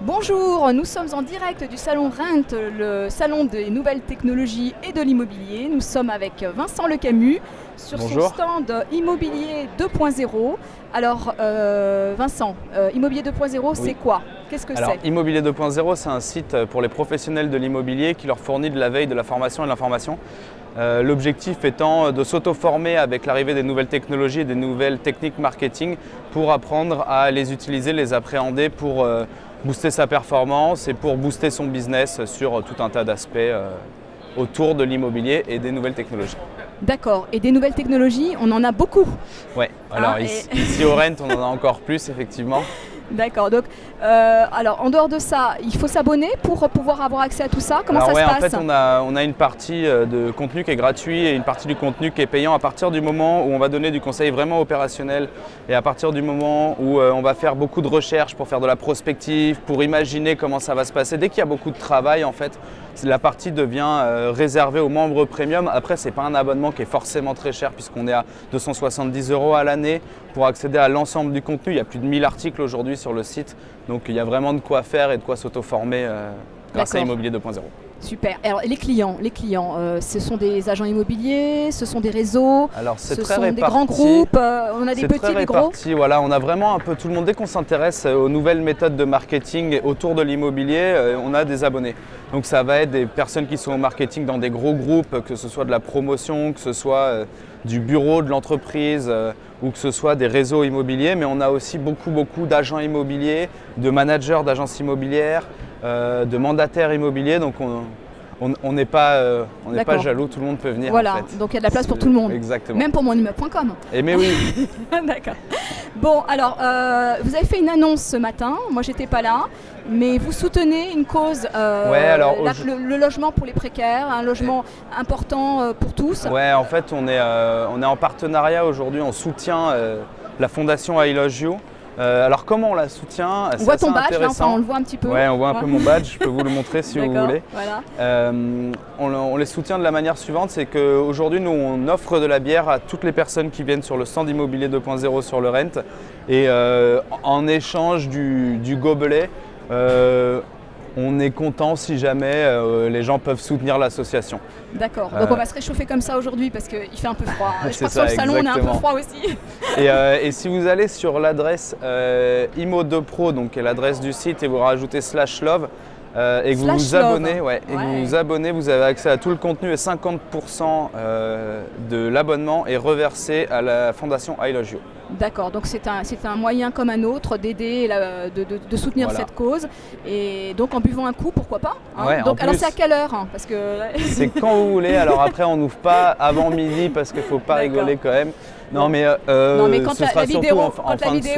Bonjour, nous sommes en direct du salon Rent, le salon des nouvelles technologies et de l'immobilier. Nous sommes avec Vincent Lecamus sur Bonjour. son stand Immobilier 2.0. Alors Vincent, Immobilier 2.0 c'est quoi? Qu'est-ce que c'est? Immobilier 2.0 c'est un site pour les professionnels de l'immobilier qui leur fournit de la veille, de la formation et de l'information. L'objectif étant de s'auto-former avec l'arrivée des nouvelles technologies et des nouvelles techniques marketing pour apprendre à les utiliser, les appréhender pour booster sa performance et pour booster son business sur tout un tas d'aspects autour de l'immobilier et des nouvelles technologies. D'accord, et des nouvelles technologies, on en a beaucoup. Ouais, alors ici au Rent, on en a encore plus effectivement. D'accord, donc alors en dehors de ça, il faut s'abonner pour pouvoir avoir accès à tout ça. Comment ça se passe? En fait, on a une partie de contenu qui est gratuit et une partie du contenu qui est payant à partir du moment où on va donner du conseil vraiment opérationnel et à partir du moment où on va faire beaucoup de recherches pour faire de la prospective, pour imaginer comment ça va se passer. Dès qu'il y a beaucoup de travail, en fait, la partie devient réservée aux membres premium. Après, ce n'est pas un abonnement qui est forcément très cher puisqu'on est à 270 € à l'année pour accéder à l'ensemble du contenu. Il y a plus de 1000 articles aujourd'hui sur le site. Donc il y a vraiment de quoi faire et de quoi s'auto-former grâce à Immobilier 2.0. Super. Alors les clients, ce sont des agents immobiliers, ce sont des réseaux, ce sont des grands groupes, on a des petits, des gros. Voilà, on a vraiment un peu tout le monde. Dès qu'on s'intéresse aux nouvelles méthodes de marketing autour de l'immobilier, on a des abonnés. Donc ça va être des personnes qui sont au marketing dans des gros groupes, que ce soit de la promotion, que ce soit du bureau de l'entreprise ou que ce soit des réseaux immobiliers. Mais on a aussi beaucoup d'agents immobiliers, de managers d'agences immobilières, de mandataires immobiliers, donc on n'est pas jaloux, tout le monde peut venir. Voilà, en fait. Donc il y a de la place pour tout le monde. Exactement. Même pour monimmeuble.com. Mais oui. D'accord. Bon, alors, vous avez fait une annonce ce matin, moi j'étais pas là, mais vous soutenez une cause, le logement pour les précaires, un logement important pour tous. Ouais, en fait on est en partenariat aujourd'hui, on soutient la fondation I Love You. Alors comment on la soutient? On voit ton badge, là, enfin, on le voit un petit peu. Ouais, on voit un peu mon badge, je peux vous le montrer si vous voulez. Voilà. On les soutient de la manière suivante, c'est qu'aujourd'hui nous on offre de la bière à toutes les personnes qui viennent sur le stand Immobilier 2.0 sur le Rent et en échange du gobelet, on est content si jamais les gens peuvent soutenir l'association. D'accord, donc on va se réchauffer comme ça aujourd'hui parce qu'il fait un peu froid. Je crois que sur le salon on est un peu froid aussi. Et si vous allez sur l'adresse Immo2Pro, donc qui est l'adresse du site, et vous rajoutez /love et que vous vous abonnez, vous avez accès à tout le contenu et 50% de l'abonnement est reversé à la fondation I Love You. D'accord, donc c'est un moyen comme un autre d'aider, de soutenir cette cause. Et donc en buvant un coup, pourquoi pas Donc, alors c'est à quelle heure Parce que c'est quand vous voulez. Alors après, on n'ouvre pas avant midi parce qu'il ne faut pas rigoler quand même. Non mais quand la vidéo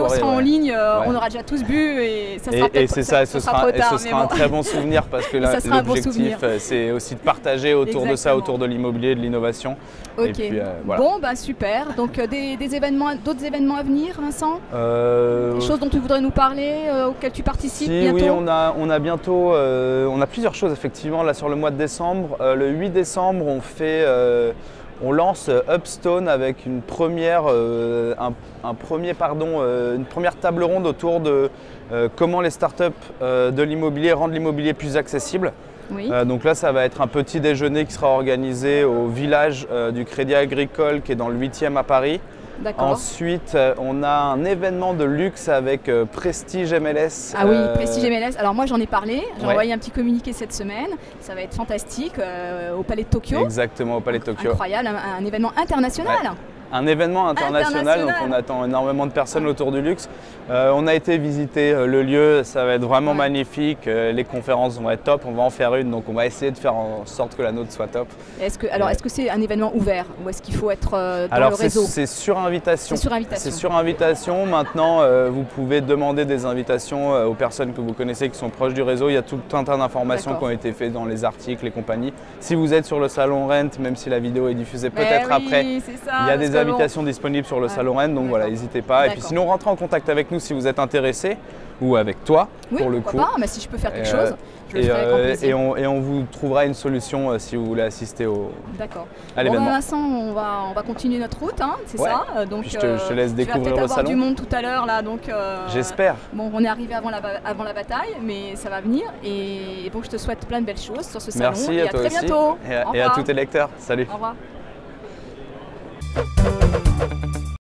sera en ligne, on aura déjà tous bu et ça sera peut-être trop tard. Et ce sera un très bon souvenir parce que l'objectif c'est aussi de partager autour de ça, autour de l'immobilier, de l'innovation. Ok, puis, voilà. Bon bah super, donc d'autres événements à venir, Vincent? Des choses dont tu voudrais nous parler, auxquelles tu participes bientôt? Oui, on a bientôt, on a plusieurs choses effectivement là sur le mois de décembre. Le 8 décembre on lance Upstone avec une première table ronde autour de comment les startups de l'immobilier rendent l'immobilier plus accessible. Oui. Donc là, ça va être un petit déjeuner qui sera organisé au village du Crédit Agricole qui est dans le 8e à Paris. Ensuite, on a un événement de luxe avec Prestige MLS. Ah oui, Prestige MLS. Alors moi, j'en ai parlé. J'ai envoyé un petit communiqué cette semaine. Ça va être fantastique au Palais de Tokyo. Exactement, au Palais de Tokyo. Incroyable, un événement international. Ouais. Un événement international, donc on attend énormément de personnes autour du luxe. On a été visiter le lieu, ça va être vraiment magnifique, les conférences vont être top, on va en faire une, donc on va essayer de faire en sorte que la nôtre soit top. Est-ce que c'est un événement ouvert ou est-ce qu'il faut être dans le réseau? C'est sur invitation. C'est sur invitation. Maintenant, vous pouvez demander des invitations aux personnes que vous connaissez qui sont proches du réseau. Il y a tout un tas d'informations qui ont été faites dans les articles et compagnie. Si vous êtes sur le salon Rent, même si la vidéo est diffusée peut-être après, il y a des des invitations disponibles sur le salon Rennes, donc voilà, n'hésitez pas. Et puis sinon, rentrez en contact avec nous si vous êtes intéressé, ou avec toi pour le coup. Pas, mais si je peux faire quelque chose, je le ferai avec grand plaisir. Et on vous trouvera une solution si vous voulez assister à l'événement. Pour l'instant, on va continuer notre route, hein, c'est ça. Donc, puis je te laisse découvrir le salon. Tu vas peut-être avoir du monde tout à l'heure là, donc. J'espère. Bon, on est arrivé avant la bataille, mais ça va venir. Et donc, je te souhaite plein de belles choses sur ce salon. Merci et à toi très aussi. bientôt. Et à tous tes lecteurs. Salut. Au revoir.